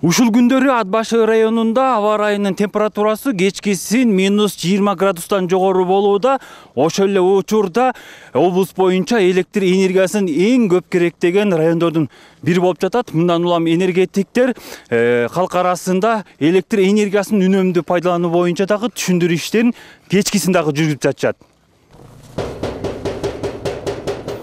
Ушул күндөрү Ат башы районунда аба ырайынын температурасы кечкисин -20 градустан жогору болууда. Ошол эле учурда облус боюнча электр энергиясын эң көп керектеген райондордун бири болуп жатат. Мындан улам энергетиктер калк арасында электр энергиясын үнөмдүү пайдалануу боюнча дагы түшүндүрүү иштерин кечкисин дагы жүргүзүп жатышат.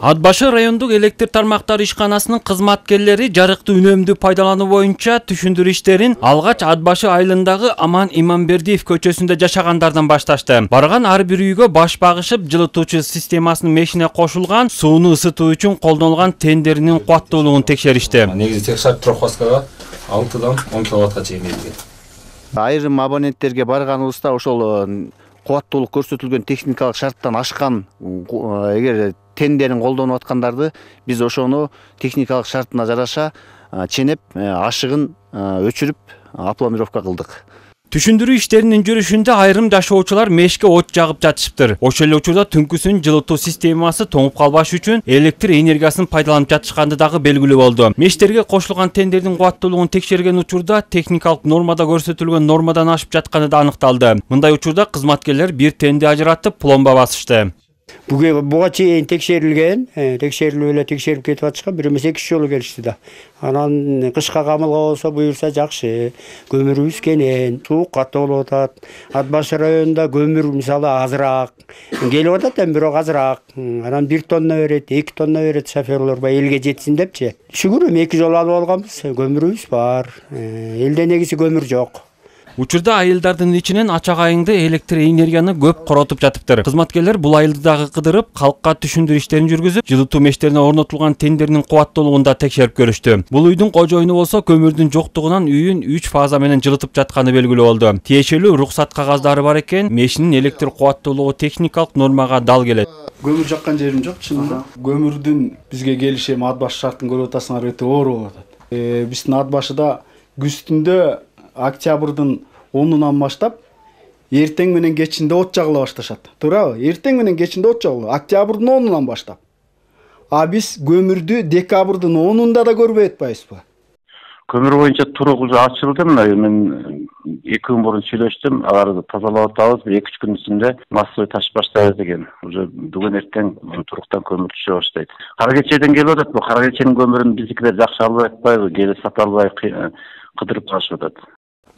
Ат башы райондук электр тармактары ишканасынын кызматкерлери жарыкты үнөмдүү пайдалануу боюнча түшүндүрүү иштерин алгач Ат башы айылындагы Аман Иманбердиев көчөсүндө жашагандардан башташты. Барган ар бир үйгө баш багышып, жылытуучу системасынын мешине кошулган сууну ысытуу үчүн колдонулган тендеринин кубаттуулугун текшеришти. Негизи текшерип трохваскага 6дан 10 киловаттка чейин берилген. Айрым абоненттерге барганыбызда ошол кубаттуулук көрсөтүлгөн техникалык шарттан ашкан эгер тендерин колдонуп аткандарды биз ошону техникалык шартына жараша ченеп ашыгын өчүрүп опломбировка кылдык. Түшүндүрүү иштеринин жүрүшүндө айрым жашоочулар мешке от жагып жатышыптыр. Ошол эле учурда түнкүсүн жылытуу системасы тоңуп калбаш үчүн электр энергиясын пайдаланып жатышканды дагы белгилүү болду. Мештерге кошулган тендердин кубаттуулугун текшерген учурда техникалык нормада көрсөтүлгөн нормадан ашып жатканы да аныкталды. Мындай учурда кызматкерлер бир тенди ажыратып пломба басышты. Буга чейин текшерип кетип атышкан, бир эмес 2 жолу келишти да. Анан кышка камылга болсо буюрса жакшы. Көмүрүбүз кенен, суук катуу болуп атат. Ат башы районунда көмүр мисалы азыраак келип атат, бирок азыраак. Анан 1 тонна берет, 2 тонна берет шоферлор элге жетсин депчи. Шүгүр 2 жолу алып алганбыз. Көмүрүбүз бар. Элде негизи көмүр жок. Учурда айылдардын ичинен ачак айыңды электр энергияны көп коротуп жатыптыр. Кызматкерлер бул айылды дагы кыдырып, калкка түшүндүрүү иштерин жүргүзүп, жылытуу мештерине орнотулган тендеринин кубаттуулугун да текшерип көрүштү. Бул үйдүн кожоюну болсо көмүрдүн жоктугунан үйүн 3 фаза менен жылытып жатканы белгилүү болду. Тиешелүү уруксат кагаздары бар экен, мешинин электр кубаттуулугу техникалык нормага дал келет. Көмүр жаккан жерим жок, чынында. Көмүрдүн бизге келиши Ат башы шартын көрүп атасыңар, өтө оор болуп атат. Биздин Ат башыда күздүндө октябрдын 10-унан баштап эртең менен кечинде от жагыла башташат. Туурабы? Эртең менен кечинде от жагыла. Октябрдын 10-унан баштап. А биз көмүрдү декабрдын 10-унда да көрбөй атпайбызбы? Көмүр боюнча турок уже ачылды. Мен 2 күн мурун сүйлөштүм. Аларды тазалап атабыз. 2-3 күн ичинде массовый ташып баштайбыз деген. Уже бүгүн эртең туруктан көмүр түшө баштайт. Кара кечеден келип атат. Бул кара кеченин көмүрүн биздикилер жакшы албай атпайбы? Келип сата албай кыдырып калышып атат.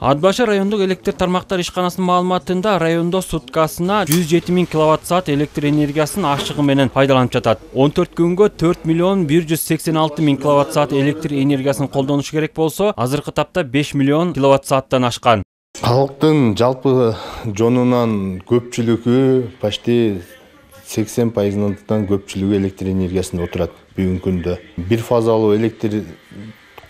Ат башы райондук электр тармактары ишканасынын маалыматында райондо суткасына 107 000 киловатт-саат электр энергиясын ашыгы менен пайдаланып жатат. 14 күнгө 4 186 000 киловатт-саат электр энергиясын колдонуш керек болсо, азыркы тапта 5 миллион киловатт-сааттан ашкан. Калктын жалпы жонунан көпчүлүгү почти 80%-дан көпчүлүгү электр энергиясында отурат бүгүнкү күндө. Бир фазалуу электр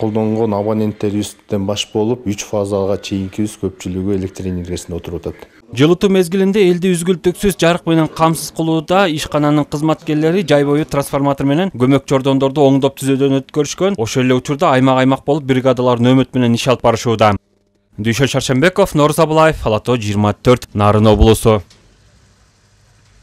колдонгон абоненттерибизден баш болуп 3 фазага чейинкибиз көпчүлүгү электр энергиясында отуруп атат. Жылытуу мезгилинде элди үзгүлтүксүз жарык менен камсыз кылууда ишкананын кызматкерлери жай бою трансформатор менен көмөк чордондорду оңдоп түзөөдөн өткөрүшкөн. Ошол эле учурда аймак болуп бригадалар нөөмөт менен иш алып барышууда. Дүйшөл Шаршембеков, Норза Абылаев, Ала Тоо 24, Нарын облусу.